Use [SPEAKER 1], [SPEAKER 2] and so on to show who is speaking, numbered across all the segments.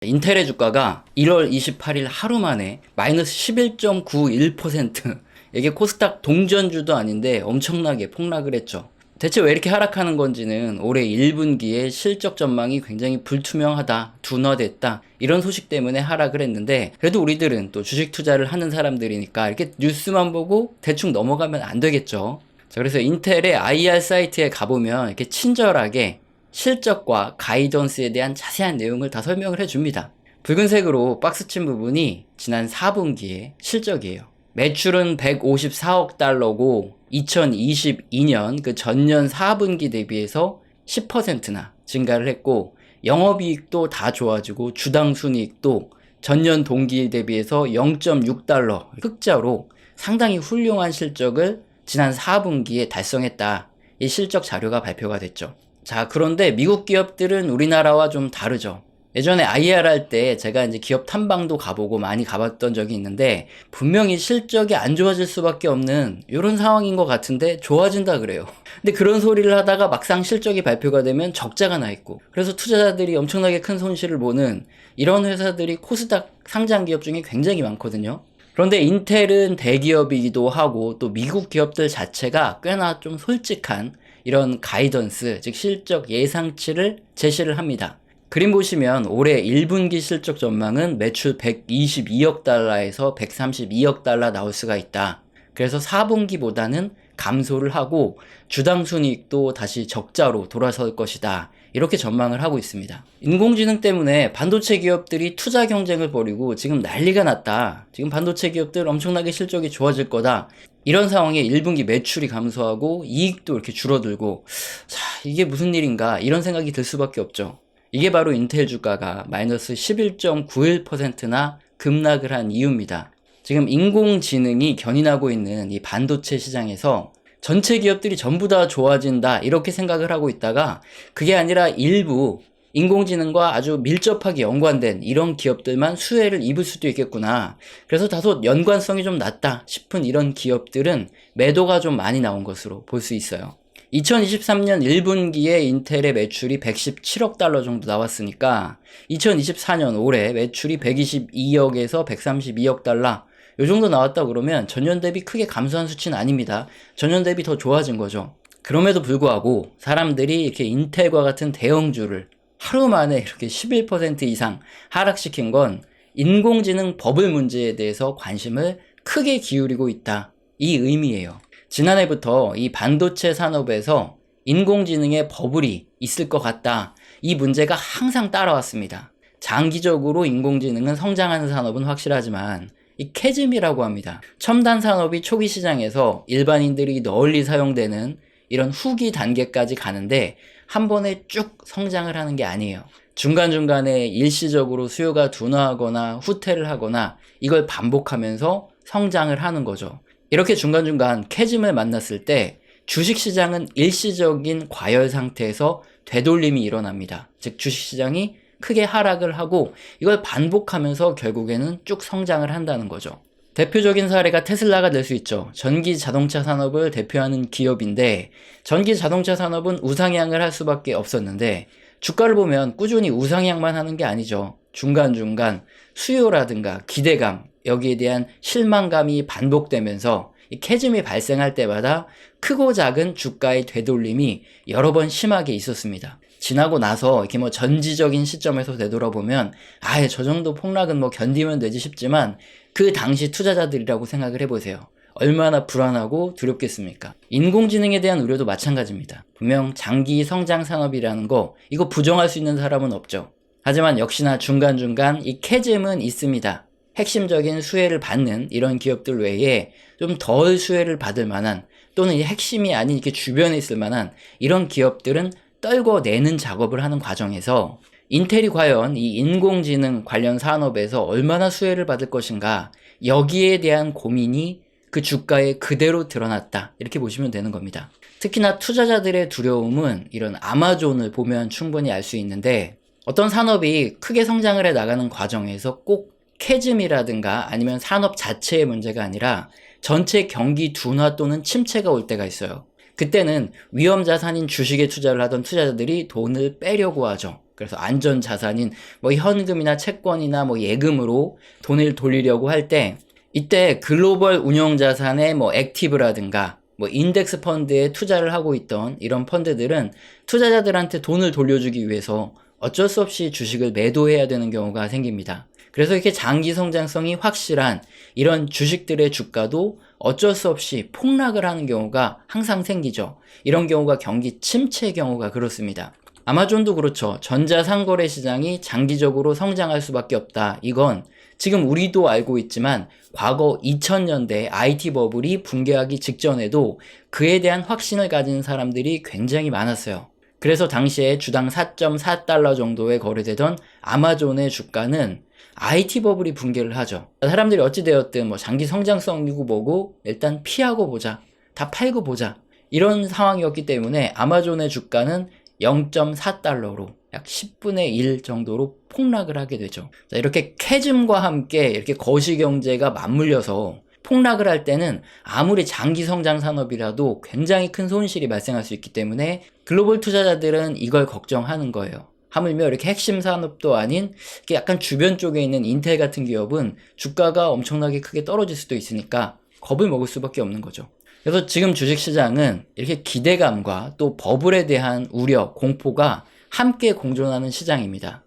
[SPEAKER 1] 인텔의 주가가 1월 28일 하루 만에 마이너스 11.91%, 이게 코스닥 동전주도 아닌데 엄청나게 폭락을 했죠. 대체 왜 이렇게 하락하는 건지는 올해 1분기에 실적 전망이 굉장히 불투명하다, 둔화됐다, 이런 소식 때문에 하락을 했는데, 그래도 우리들은 또 주식 투자를 하는 사람들이니까 이렇게 뉴스만 보고 대충 넘어가면 안 되겠죠. 자, 그래서 인텔의 IR 사이트에 가보면 이렇게 친절하게 실적과 가이던스에 대한 자세한 내용을 다 설명을 해줍니다. 붉은색으로 박스 친 부분이 지난 4분기의 실적이에요. 매출은 154억 달러고 2022년 그 전년 4분기 대비해서 10%나 증가를 했고, 영업이익도 다 좋아지고 주당 순이익도 전년 동기 대비해서 0.6달러 흑자로 상당히 훌륭한 실적을 지난 4분기에 달성했다. 이 실적 자료가 발표가 됐죠. 자, 그런데 미국 기업들은 우리나라와 좀 다르죠. 예전에 IR 할 때 제가 이제 기업 탐방도 가보고 많이 가봤던 적이 있는데, 분명히 실적이 안 좋아질 수밖에 없는 이런 상황인 것 같은데 좋아진다 그래요. 근데 그런 소리를 하다가 막상 실적이 발표가 되면 적자가 나 있고, 그래서 투자자들이 엄청나게 큰 손실을 보는 이런 회사들이 코스닥 상장 기업 중에 굉장히 많거든요. 그런데 인텔은 대기업이기도 하고 또 미국 기업들 자체가 꽤나 좀 솔직한 이런 가이던스, 즉 실적 예상치를 제시를 합니다. 그림 보시면 올해 1분기 실적 전망은 매출 122억 달러에서 132억 달러 나올 수가 있다. 그래서 4분기보다는 감소를 하고 주당 순이익도 다시 적자로 돌아설 것이다. 이렇게 전망을 하고 있습니다. 인공지능 때문에 반도체 기업들이 투자 경쟁을 벌이고 지금 난리가 났다. 지금 반도체 기업들 엄청나게 실적이 좋아질 거다. 이런 상황에 1분기 매출이 감소하고 이익도 이렇게 줄어들고, 자, 이게 무슨 일인가 이런 생각이 들 수밖에 없죠. 이게 바로 인텔 주가가 마이너스 11.91%나 급락을 한 이유입니다. 지금 인공지능이 견인하고 있는 이 반도체 시장에서 전체 기업들이 전부 다 좋아진다 이렇게 생각을 하고 있다가, 그게 아니라 일부 인공지능과 아주 밀접하게 연관된 이런 기업들만 수혜를 입을 수도 있겠구나, 그래서 다소 연관성이 좀 낮다 싶은 이런 기업들은 매도가 좀 많이 나온 것으로 볼 수 있어요. 2023년 1분기에 인텔의 매출이 117억 달러 정도 나왔으니까 2024년 올해 매출이 122억에서 132억 달러 요 정도 나왔다 그러면 전년 대비 크게 감소한 수치는 아닙니다. 전년 대비 더 좋아진 거죠. 그럼에도 불구하고 사람들이 이렇게 인텔과 같은 대형주를 하루 만에 이렇게 11% 이상 하락시킨 건 인공지능 버블 문제에 대해서 관심을 크게 기울이고 있다, 이 의미예요. 지난해부터 이 반도체 산업에서 인공지능의 버블이 있을 것 같다, 이 문제가 항상 따라왔습니다. 장기적으로 인공지능은 성장하는 산업은 확실하지만 이 캐즘이라고 합니다. 첨단 산업이 초기 시장에서 일반인들이 널리 사용되는 이런 후기 단계까지 가는데 한 번에 쭉 성장을 하는 게 아니에요. 중간중간에 일시적으로 수요가 둔화하거나 후퇴를 하거나 이걸 반복하면서 성장을 하는 거죠. 이렇게 중간중간 캐즘을 만났을 때 주식시장은 일시적인 과열 상태에서 되돌림이 일어납니다. 즉 주식시장이 크게 하락을 하고 이걸 반복하면서 결국에는 쭉 성장을 한다는 거죠. 대표적인 사례가 테슬라가 될 수 있죠. 전기 자동차 산업을 대표하는 기업인데, 전기 자동차 산업은 우상향을 할 수밖에 없었는데 주가를 보면 꾸준히 우상향만 하는 게 아니죠. 중간중간 수요라든가 기대감, 여기에 대한 실망감이 반복되면서 이 캐즘이 발생할 때마다 크고 작은 주가의 되돌림이 여러 번 심하게 있었습니다. 지나고 나서 이렇게 뭐 전지적인 시점에서 되돌아보면 아예 저 정도 폭락은 뭐 견디면 되지 싶지만, 그 당시 투자자들이라고 생각을 해보세요. 얼마나 불안하고 두렵겠습니까? 인공지능에 대한 우려도 마찬가지입니다. 분명 장기 성장 산업이라는 거, 이거 부정할 수 있는 사람은 없죠. 하지만 역시나 중간중간 이 캐즘은 있습니다. 핵심적인 수혜를 받는 이런 기업들 외에 좀 덜 수혜를 받을 만한, 또는 이 핵심이 아닌 이렇게 주변에 있을 만한 이런 기업들은 떨궈내는 작업을 하는 과정에서 인텔이 과연 이 인공지능 관련 산업에서 얼마나 수혜를 받을 것인가, 여기에 대한 고민이 그 주가에 그대로 드러났다, 이렇게 보시면 되는 겁니다. 특히나 투자자들의 두려움은 이런 아마존을 보면 충분히 알 수 있는데, 어떤 산업이 크게 성장을 해 나가는 과정에서 꼭 캐즘이라든가 아니면 산업 자체의 문제가 아니라 전체 경기 둔화 또는 침체가 올 때가 있어요. 그때는 위험 자산인 주식에 투자를 하던 투자자들이 돈을 빼려고 하죠. 그래서 안전 자산인 뭐 현금이나 채권이나 뭐 예금으로 돈을 돌리려고 할 때 이때 글로벌 운용 자산의 뭐 액티브라든가 뭐 인덱스 펀드에 투자를 하고 있던 이런 펀드들은 투자자들한테 돈을 돌려주기 위해서 어쩔 수 없이 주식을 매도해야 되는 경우가 생깁니다. 그래서 이렇게 장기 성장성이 확실한 이런 주식들의 주가도 어쩔 수 없이 폭락을 하는 경우가 항상 생기죠. 이런 경우가 경기 침체의 경우가 그렇습니다. 아마존도 그렇죠. 전자상거래 시장이 장기적으로 성장할 수밖에 없다. 이건 지금 우리도 알고 있지만 과거 2000년대 IT 버블이 붕괴하기 직전에도 그에 대한 확신을 가진 사람들이 굉장히 많았어요. 그래서 당시에 주당 4.4달러 정도에 거래되던 아마존의 주가는 IT 버블이 붕괴를 하죠. 사람들이 어찌되었든 뭐 장기 성장성이고 뭐고 일단 피하고 보자. 다 팔고 보자. 이런 상황이었기 때문에 아마존의 주가는 0.4달러로 약 10분의 1 정도로 폭락을 하게 되죠. 자, 이렇게 캐즘과 함께 이렇게 거시경제가 맞물려서 폭락을 할 때는 아무리 장기 성장 산업이라도 굉장히 큰 손실이 발생할 수 있기 때문에 글로벌 투자자들은 이걸 걱정하는 거예요. 하물며 이렇게 핵심 산업도 아닌 이렇게 약간 주변 쪽에 있는 인텔 같은 기업은 주가가 엄청나게 크게 떨어질 수도 있으니까 겁을 먹을 수밖에 없는 거죠. 그래서 지금 주식시장은 이렇게 기대감과 또 버블에 대한 우려, 공포가 함께 공존하는 시장입니다.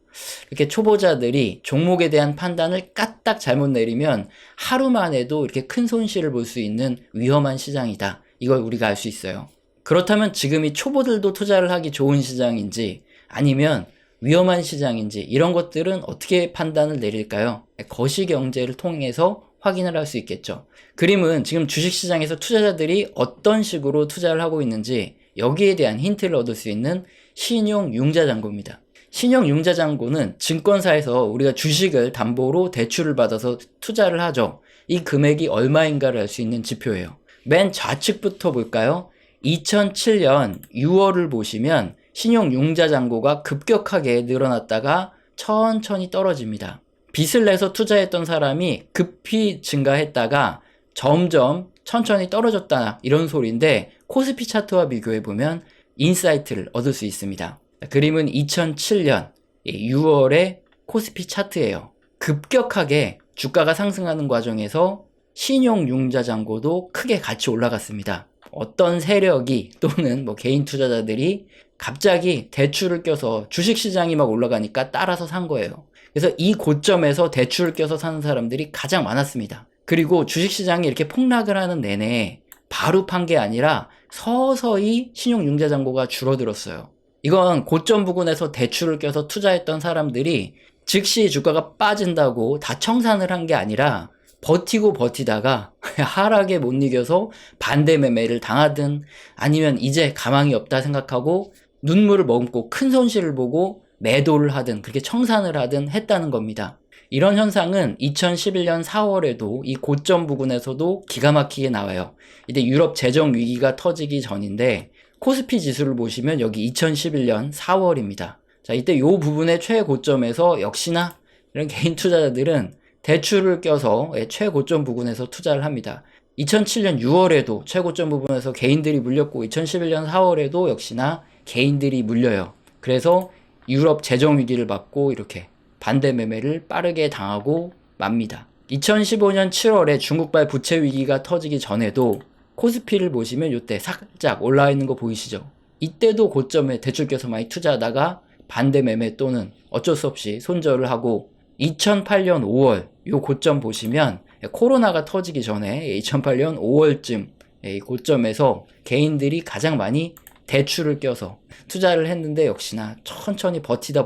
[SPEAKER 1] 이렇게 초보자들이 종목에 대한 판단을 까딱 잘못 내리면 하루만 해도 이렇게 큰 손실을 볼 수 있는 위험한 시장이다. 이걸 우리가 알 수 있어요. 그렇다면 지금이 초보들도 투자를 하기 좋은 시장인지 아니면 위험한 시장인지 이런 것들은 어떻게 판단을 내릴까요? 거시경제를 통해서 확인을 할 수 있겠죠. 그림은 지금 주식시장에서 투자자들이 어떤 식으로 투자를 하고 있는지 여기에 대한 힌트를 얻을 수 있는 신용융자잔고입니다. 신용융자잔고는 증권사에서 우리가 주식을 담보로 대출을 받아서 투자를 하죠. 이 금액이 얼마인가를 알 수 있는 지표예요. 맨 좌측부터 볼까요? 2007년 6월을 보시면 신용융자잔고가 급격하게 늘어났다가 천천히 떨어집니다. 빚을 내서 투자했던 사람이 급히 증가했다가 점점 천천히 떨어졌다 이런 소리인데 코스피 차트와 비교해보면 인사이트를 얻을 수 있습니다. 그림은 2007년 6월의 코스피 차트예요. 급격하게 주가가 상승하는 과정에서 신용융자잔고도 크게 같이 올라갔습니다. 어떤 세력이 또는 뭐 개인 투자자들이 갑자기 대출을 껴서 주식시장이 막 올라가니까 따라서 산 거예요. 그래서 이 고점에서 대출을 껴서 사는 사람들이 가장 많았습니다. 그리고 주식시장이 이렇게 폭락을 하는 내내 바로 판 게 아니라 서서히 신용융자잔고가 줄어들었어요. 이건 고점 부근에서 대출을 껴서 투자했던 사람들이 즉시 주가가 빠진다고 다 청산을 한 게 아니라 버티고 버티다가 하락에 못 이겨서 반대 매매를 당하든 아니면 이제 가망이 없다 생각하고 눈물을 머금고 큰 손실을 보고 매도를 하든 그렇게 청산을 하든 했다는 겁니다. 이런 현상은 2011년 4월에도 이 고점 부근에서도 기가 막히게 나와요. 이때 유럽 재정 위기가 터지기 전인데 코스피 지수를 보시면 여기 2011년 4월입니다. 자, 이때 요 부분의 최고점에서 역시나 이런 개인 투자자들은 대출을 껴서 최고점 부근에서 투자를 합니다. 2007년 6월에도 최고점 부분에서 개인들이 물렸고 2011년 4월에도 역시나 개인들이 물려요. 그래서 유럽 재정 위기를 맞고 이렇게 반대 매매를 빠르게 당하고 맙니다. 2015년 7월에 중국발 부채 위기가 터지기 전에도 코스피를 보시면 이때 살짝 올라와 있는 거 보이시죠? 이때도 고점에 대출 껴서 많이 투자하다가 반대 매매 또는 어쩔 수 없이 손절을 하고 2008년 5월 요 고점 보시면 코로나가 터지기 전에 2008년 5월쯤 이 고점에서 개인들이 가장 많이 대출을 껴서 투자를 했는데 역시나 천천히 버티다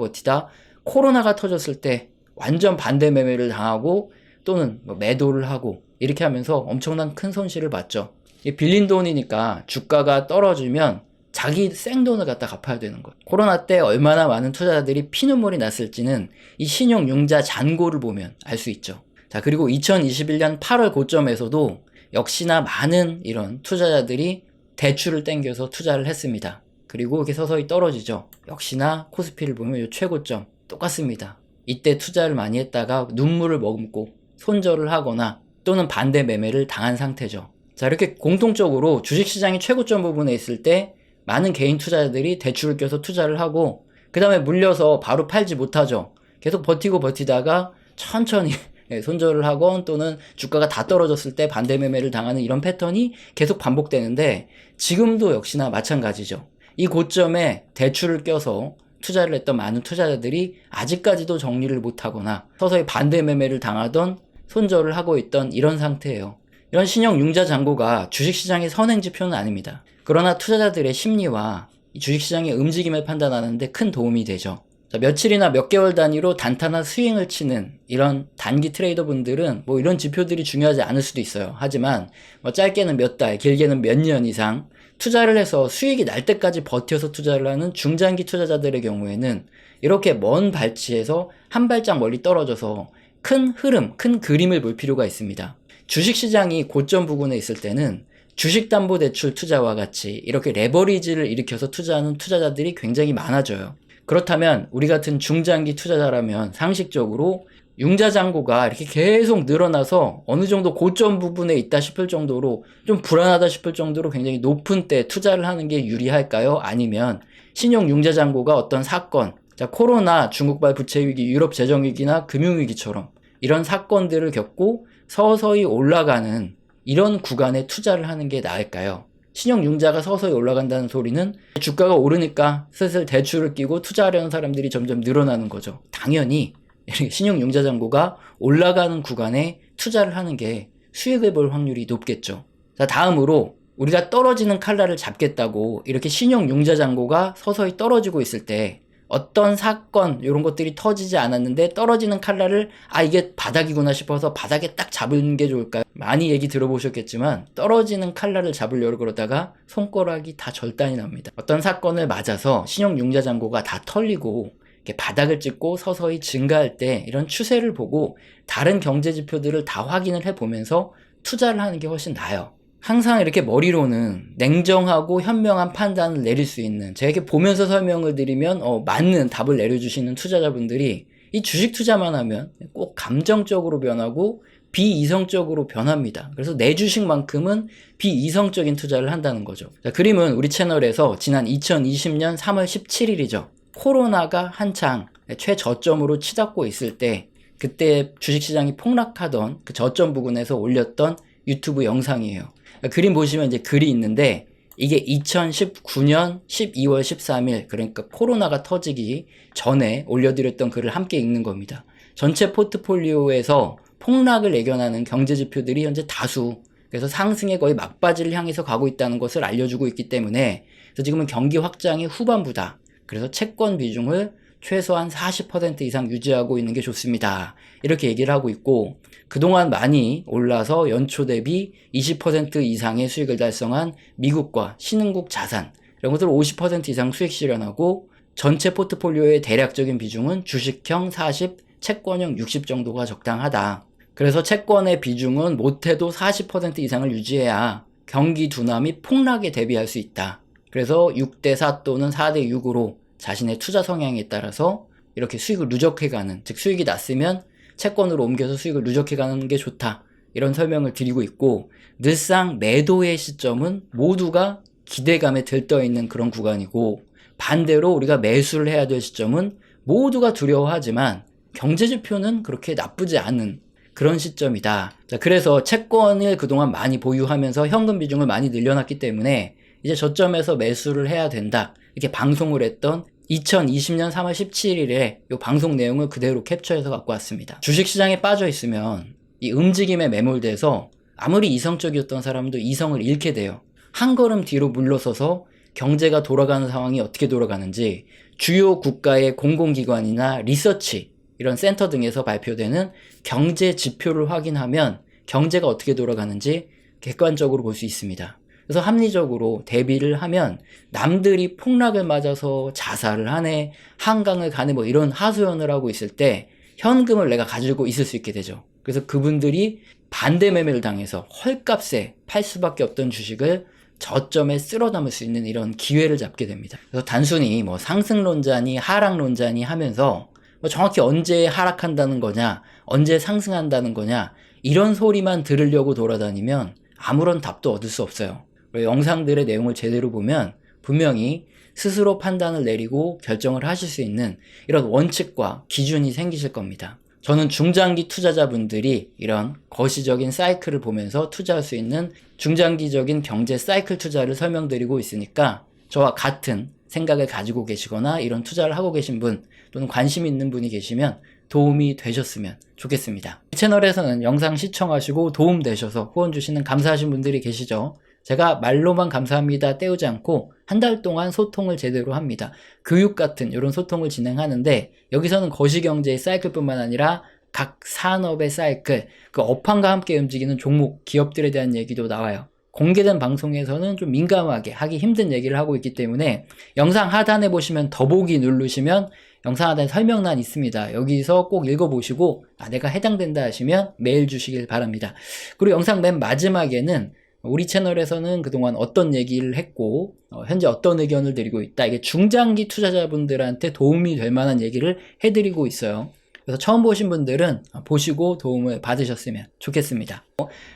[SPEAKER 1] 코로나가 터졌을 때 완전 반대 매매를 당하고 또는 뭐 매도를 하고 이렇게 하면서 엄청난 큰 손실을 봤죠. 빌린 돈이니까 주가가 떨어지면 자기 생돈을 갖다 갚아야 되는 거예요. 코로나 때 얼마나 많은 투자자들이 피눈물이 났을지는 이 신용융자 잔고를 보면 알 수 있죠. 자, 그리고 2021년 8월 고점에서도 역시나 많은 이런 투자자들이 대출을 땡겨서 투자를 했습니다. 그리고 이렇게 서서히 떨어지죠. 역시나 코스피를 보면 이 최고점 똑같습니다. 이때 투자를 많이 했다가 눈물을 머금고 손절을 하거나 또는 반대 매매를 당한 상태죠. 자, 이렇게 공통적으로 주식시장이 최고점 부분에 있을 때 많은 개인 투자자들이 대출을 껴서 투자를 하고 그 다음에 물려서 바로 팔지 못하죠. 계속 버티고 버티다가 천천히 손절을 하건 또는 주가가 다 떨어졌을 때 반대 매매를 당하는 이런 패턴이 계속 반복되는데, 지금도 역시나 마찬가지죠. 이 고점에 대출을 껴서 투자를 했던 많은 투자자들이 아직까지도 정리를 못하거나 서서히 반대 매매를 당하던 손절을 하고 있던 이런 상태예요. 이런 신형 융자 잔고가 주식시장의 선행지표는 아닙니다. 그러나 투자자들의 심리와 이 주식시장의 움직임을 판단하는데 큰 도움이 되죠. 자, 며칠이나 몇 개월 단위로 단타나 스윙을 치는 이런 단기 트레이더 분들은 뭐 이런 지표들이 중요하지 않을 수도 있어요. 하지만 뭐 짧게는 몇 달, 길게는 몇 년 이상 투자를 해서 수익이 날 때까지 버텨서 투자를 하는 중장기 투자자들의 경우에는 이렇게 먼 발치에서 한 발짝 멀리 떨어져서 큰 흐름, 큰 그림을 볼 필요가 있습니다. 주식시장이 고점 부근에 있을 때는 주식담보대출 투자와 같이 이렇게 레버리지를 일으켜서 투자하는 투자자들이 굉장히 많아져요. 그렇다면 우리 같은 중장기 투자자라면 상식적으로 융자잔고가 이렇게 계속 늘어나서 어느 정도 고점 부분에 있다 싶을 정도로 좀 불안하다 싶을 정도로 굉장히 높은 때 투자를 하는 게 유리할까요? 아니면 신용 융자잔고가 어떤 사건, 자, 코로나, 중국발 부채위기, 유럽 재정위기나 금융위기처럼 이런 사건들을 겪고 서서히 올라가는 이런 구간에 투자를 하는 게 나을까요? 신용융자가 서서히 올라간다는 소리는 주가가 오르니까 슬슬 대출을 끼고 투자하려는 사람들이 점점 늘어나는 거죠. 당연히 신용융자 잔고가 올라가는 구간에 투자를 하는 게 수익을 볼 확률이 높겠죠. 자, 다음으로 우리가 떨어지는 칼날을 잡겠다고 이렇게 신용융자 잔고가 서서히 떨어지고 있을 때 어떤 사건 이런 것들이 터지지 않았는데 떨어지는 칼날을 이게 바닥이구나 싶어서 바닥에 딱 잡는 게 좋을까요? 많이 얘기 들어보셨겠지만 떨어지는 칼날을 잡으려고 그러다가 손가락이 다 절단이 납니다. 어떤 사건을 맞아서 신용융자 잔고가 다 털리고 이렇게 바닥을 찍고 서서히 증가할 때 이런 추세를 보고 다른 경제 지표들을 다 확인을 해보면서 투자를 하는 게 훨씬 나아요. 항상 이렇게 머리로는 냉정하고 현명한 판단을 내릴 수 있는, 제가 이렇게 보면서 설명을 드리면 맞는 답을 내려주시는 투자자분들이 이 주식 투자만 하면 꼭 감정적으로 변하고 비이성적으로 변합니다. 그래서 내 주식만큼은 비이성적인 투자를 한다는 거죠. 자, 그림은 우리 채널에서 지난 2020년 3월 17일이죠. 코로나가 한창 최저점으로 치닫고 있을 때, 그때 주식시장이 폭락하던 그 저점 부근에서 올렸던 유튜브 영상이에요. 그림 보시면 이제 글이 있는데, 이게 2019년 12월 13일, 그러니까 코로나가 터지기 전에 올려드렸던 글을 함께 읽는 겁니다. 전체 포트폴리오에서 폭락을 예견하는 경제지표들이 현재 다수, 그래서 상승의 거의 막바지를 향해서 가고 있다는 것을 알려주고 있기 때문에, 그래서 지금은 경기 확장의 후반부다. 그래서 채권 비중을 최소한 40% 이상 유지하고 있는 게 좋습니다. 이렇게 얘기를 하고 있고, 그동안 많이 올라서 연초 대비 20% 이상의 수익을 달성한 미국과 신흥국 자산, 이런 것들 50% 이상 수익 실현하고, 전체 포트폴리오의 대략적인 비중은 주식형 40, 채권형 60 정도가 적당하다. 그래서 채권의 비중은 못해도 40% 이상을 유지해야 경기 둔화및 폭락에 대비할 수 있다. 그래서 6대4 또는 4대6으로 자신의 투자 성향에 따라서 이렇게 수익을 누적해가는, 즉 수익이 났으면 채권으로 옮겨서 수익을 누적해가는 게 좋다. 이런 설명을 드리고 있고, 늘상 매도의 시점은 모두가 기대감에 들떠있는 그런 구간이고, 반대로 우리가 매수를 해야 될 시점은 모두가 두려워하지만 경제지표는 그렇게 나쁘지 않은 그런 시점이다. 자, 그래서 채권을 그동안 많이 보유하면서 현금 비중을 많이 늘려놨기 때문에 이제 저점에서 매수를 해야 된다. 이렇게 방송을 했던 2020년 3월 17일에 이 방송 내용을 그대로 캡처해서 갖고 왔습니다. 주식시장에 빠져 있으면 이 움직임에 매몰돼서 아무리 이성적이었던 사람도 이성을 잃게 돼요. 한 걸음 뒤로 물러서서 경제가 돌아가는 상황이 어떻게 돌아가는지 주요 국가의 공공기관이나 리서치, 이런 센터 등에서 발표되는 경제 지표를 확인하면 경제가 어떻게 돌아가는지 객관적으로 볼 수 있습니다. 그래서 합리적으로 대비를 하면 남들이 폭락을 맞아서 자살을 하네, 한강을 가네, 뭐 이런 하소연을 하고 있을 때 현금을 내가 가지고 있을 수 있게 되죠. 그래서 그분들이 반대 매매를 당해서 헐값에 팔 수밖에 없던 주식을 저점에 쓸어 담을 수 있는 이런 기회를 잡게 됩니다. 그래서 단순히 뭐 상승론자니 하락론자니 하면서 뭐 정확히 언제 하락한다는 거냐, 언제 상승한다는 거냐, 이런 소리만 들으려고 돌아다니면 아무런 답도 얻을 수 없어요. 영상들의 내용을 제대로 보면 분명히 스스로 판단을 내리고 결정을 하실 수 있는 이런 원칙과 기준이 생기실 겁니다. 저는 중장기 투자자분들이 이런 거시적인 사이클을 보면서 투자할 수 있는 중장기적인 경제 사이클 투자를 설명드리고 있으니까 저와 같은 생각을 가지고 계시거나 이런 투자를 하고 계신 분 또는 관심 있는 분이 계시면 도움이 되셨으면 좋겠습니다. 이 채널에서는 영상 시청하시고 도움 되셔서 후원 주시는 감사하신 분들이 계시죠. 제가 말로만 감사합니다 때우지 않고 한 달 동안 소통을 제대로 합니다. 교육 같은 이런 소통을 진행하는데 여기서는 거시경제의 사이클뿐만 아니라 각 산업의 사이클, 그 업황과 함께 움직이는 종목, 기업들에 대한 얘기도 나와요. 공개된 방송에서는 좀 민감하게 하기 힘든 얘기를 하고 있기 때문에 영상 하단에 보시면 더보기 누르시면 영상 하단에 설명란 있습니다. 여기서 꼭 읽어보시고 내가 해당된다 하시면 메일 주시길 바랍니다. 그리고 영상 맨 마지막에는 우리 채널에서는 그동안 어떤 얘기를 했고 현재 어떤 의견을 드리고 있다. 이게 중장기 투자자분들한테 도움이 될 만한 얘기를 해드리고 있어요. 그래서 처음 보신 분들은 보시고 도움을 받으셨으면 좋겠습니다.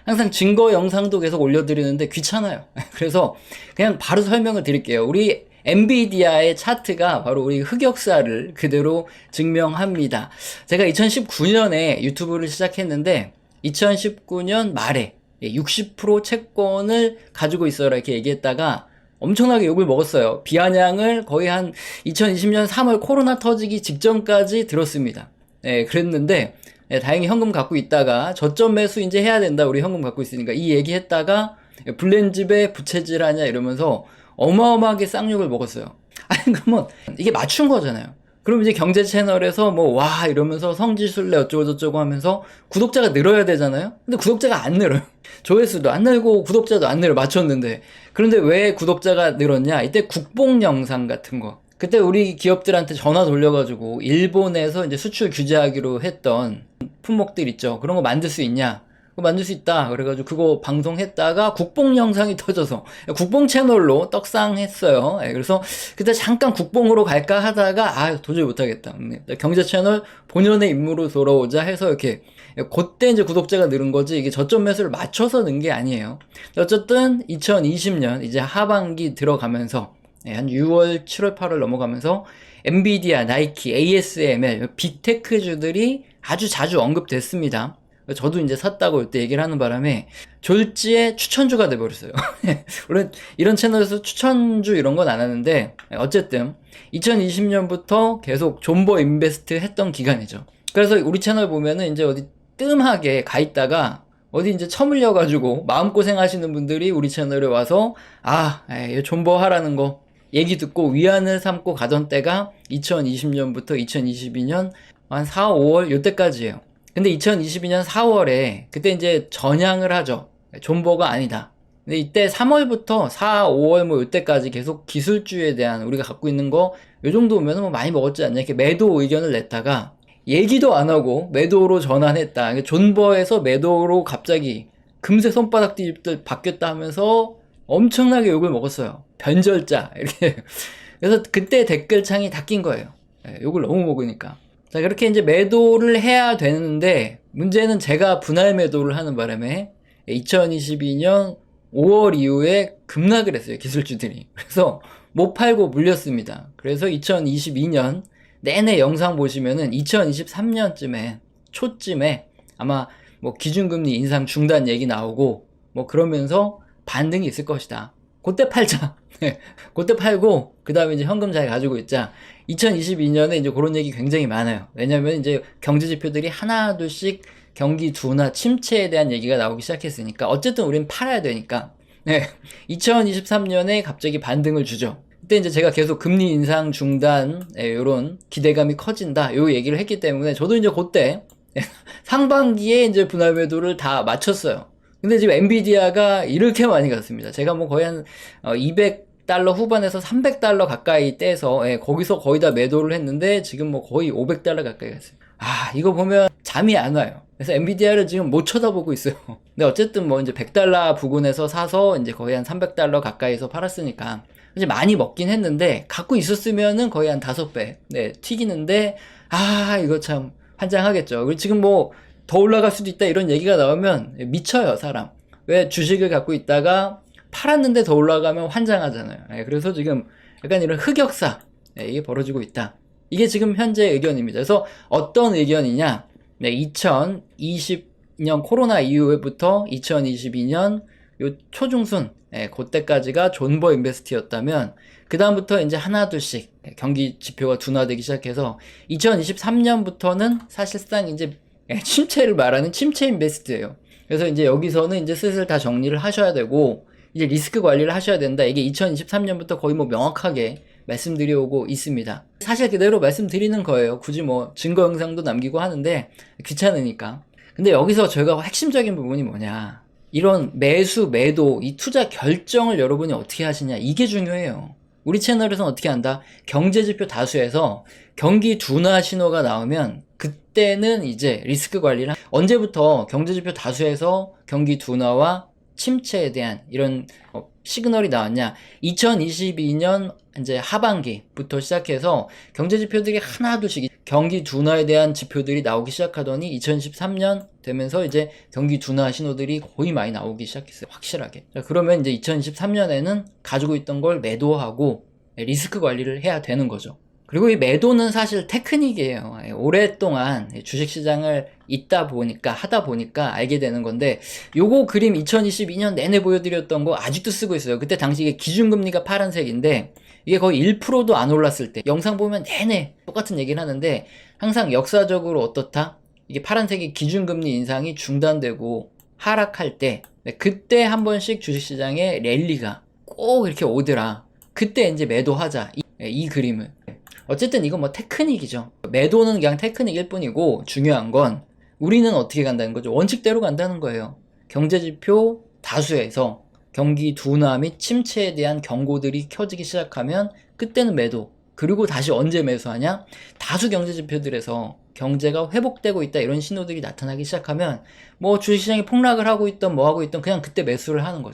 [SPEAKER 1] 항상 증거 영상도 계속 올려드리는데 귀찮아요. 그래서 그냥 바로 설명을 드릴게요. 우리 엔비디아의 차트가 바로 우리 흑역사를 그대로 증명합니다. 제가 2019년에 유튜브를 시작했는데 2019년 말에 60% 채권을 가지고 있어라 이렇게 얘기했다가 엄청나게 욕을 먹었어요. 비아냥을 거의 한 2020년 3월 코로나 터지기 직전까지 들었습니다. 그랬는데 다행히 현금 갖고 있다가 저점 매수 이제 해야 된다. 우리 현금 갖고 있으니까 이 얘기했다가 블렌집에 부채질 하냐 이러면서 어마어마하게 쌍욕을 먹었어요. 아니 그러면 이게 맞춘 거잖아요. 그럼 이제 경제 채널에서 뭐 와 이러면서 성지순례 어쩌고저쩌고 하면서 구독자가 늘어야 되잖아요. 근데 구독자가 안 늘어요. 조회수도 안 늘고 구독자도 안 늘어 맞췄는데. 그런데 왜 구독자가 늘었냐? 이때 국뽕 영상 같은 거. 그때 우리 기업들한테 전화 돌려가지고 일본에서 이제 수출 규제하기로 했던 품목들 있죠. 그런 거 만들 수 있냐? 그거 만들 수 있다. 그래가지고 그거 방송했다가 국뽕 영상이 터져서 국뽕 채널로 떡상했어요. 그래서 그때 잠깐 국뽕으로 갈까 하다가 도저히 못하겠다. 경제 채널 본연의 임무로 돌아오자 해서 이렇게 그때 이제 구독자가 늘은 거지 이게 저점 매수를 맞춰서 는 게 아니에요. 어쨌든 2020년 이제 하반기 들어가면서 한 6월, 7월, 8월 넘어가면서 엔비디아, 나이키, ASML, 빅테크주들이 아주 자주 언급됐습니다. 저도 이제 샀다고 이때 얘기를 하는 바람에 졸지에 추천주가 돼버렸어요. 물론 이런 채널에서 추천주 이런 건 안 하는데 어쨌든 2020년부터 계속 존버 인베스트 했던 기간이죠. 그래서 우리 채널 보면은 이제 어디 뜸하게 가 있다가 어디 이제 처물려가지고 마음고생 하시는 분들이 우리 채널에 와서 존버 하라는 거 얘기 듣고 위안을 삼고 가던 때가 2020년부터 2022년 한 4, 5월 요때까지예요. 근데 2022년 4월에 그때 이제 전향을 하죠. 존버가 아니다. 근데 이때 3월부터 4, 5월 뭐 요때까지 계속 기술주에 대한 우리가 갖고 있는 거 요 정도면 뭐 많이 먹었지 않냐 이렇게 매도 의견을 냈다가 얘기도 안 하고 매도로 전환했다. 존버에서 매도로 갑자기 금세 손바닥 뒤집들 바뀌었다 하면서 엄청나게 욕을 먹었어요. 변절자 이렇게. 그래서 그때 댓글창이 다 낀 거예요. 욕을 너무 먹으니까. 자, 그렇게 이제 매도를 해야 되는데 문제는 제가 분할 매도를 하는 바람에 2022년 5월 이후에 급락을 했어요. 기술주들이. 그래서 못 팔고 물렸습니다. 그래서 2022년 내내 영상 보시면은 2023년쯤에 초쯤에 아마 뭐 기준금리 인상 중단 얘기 나오고 뭐 그러면서 반등이 있을 것이다. 그때 팔자. 그때 팔고 그 다음에 이제 현금 잘 가지고 있자. 2022년에 이제 그런 얘기 굉장히 많아요. 왜냐면 이제 경제 지표들이 하나 둘씩 경기 둔화 침체에 대한 얘기가 나오기 시작했으니까 어쨌든 우리는 팔아야 되니까 2023년에 갑자기 반등을 주죠. 그때 이제 제가 계속 금리 인상 중단 요런 기대감이 커진다 요 얘기를 했기 때문에 저도 이제 그때 상반기에 이제 분할 매도를 다 마쳤어요. 근데 지금 엔비디아가 이렇게 많이 갔습니다. 제가 뭐 거의 한 200달러 후반에서 300달러 가까이 떼서 거기서 거의 다 매도를 했는데 지금 뭐 거의 500달러 가까이 갔어요. 이거 보면 잠이 안 와요. 그래서 엔비디아를 지금 못 쳐다보고 있어요. 근데 어쨌든 뭐 이제 100달러 부근에서 사서 이제 거의 한 300달러 가까이서 팔았으니까 이제 많이 먹긴 했는데 갖고 있었으면은 거의 한 5배 튀기는데 이거 참 환장하겠죠. 그리고 지금 뭐 더 올라갈 수도 있다 이런 얘기가 나오면 미쳐요 사람. 왜 주식을 갖고 있다가 팔았는데 더 올라가면 환장하잖아요. 그래서 지금 약간 이런 흑역사, 이게 벌어지고 있다. 이게 지금 현재 의견입니다. 그래서 어떤 의견이냐, 2020년 코로나 이후부터 2022년 요 초중순, 그때까지가 존버 인베스트였다면 그 다음부터 이제 하나 둘씩 경기 지표가 둔화되기 시작해서 2023년부터는 사실상 이제 침체를 말하는 침체 인베스트예요. 그래서 이제 여기서는 이제 슬슬 다 정리를 하셔야 되고 이제 리스크 관리를 하셔야 된다. 이게 2023년부터 거의 뭐 명확하게 말씀드려오고 있습니다. 사실 그대로 말씀드리는 거예요. 굳이 뭐 증거 영상도 남기고 하는데 귀찮으니까. 근데 여기서 저희가 핵심적인 부분이 뭐냐, 이런 매수, 매도, 이 투자 결정을 여러분이 어떻게 하시냐, 이게 중요해요. 우리 채널에서는 어떻게 한다? 경제지표 다수에서 경기 둔화 신호가 나오면 그때는 이제 리스크 관리를 언제부터 경제지표 다수에서 경기 둔화와 침체에 대한 이런 시그널이 나왔냐, 2022년 이제 하반기부터 시작해서 경제지표들이 하나둘씩 경기 둔화에 대한 지표들이 나오기 시작하더니 2023년 되면서 이제 경기 둔화 신호들이 거의 많이 나오기 시작했어요. 확실하게. 자, 그러면 이제 2023년에는 가지고 있던 걸 매도하고 리스크 관리를 해야 되는 거죠. 그리고 이 매도는 사실 테크닉이에요. 오랫동안 주식시장을 하다 보니까 알게 되는 건데, 요거 그림 2022년 내내 보여드렸던 거 아직도 쓰고 있어요. 그때 당시 이게 기준금리가 파란색인데 이게 거의 1%도 안 올랐을 때 영상 보면 내내 똑같은 얘기를 하는데, 항상 역사적으로 어떻다? 이게 파란색이 기준금리 인상이 중단되고 하락할 때, 그때 한 번씩 주식시장에 랠리가 꼭 이렇게 오더라. 그때 이제 매도하자. 이 그림을. 어쨌든 이건 뭐 테크닉이죠. 매도는 그냥 테크닉일 뿐이고 중요한 건 우리는 어떻게 간다는 거죠. 원칙대로 간다는 거예요. 경제지표 다수에서 경기 둔화 및 침체에 대한 경고들이 켜지기 시작하면 그때는 매도. 그리고 다시 언제 매수하냐? 다수 경제지표들에서 경제가 회복되고 있다 이런 신호들이 나타나기 시작하면 뭐 주식시장이 폭락을 하고 있던 뭐 하고 있던 그냥 그때 매수를 하는 거죠.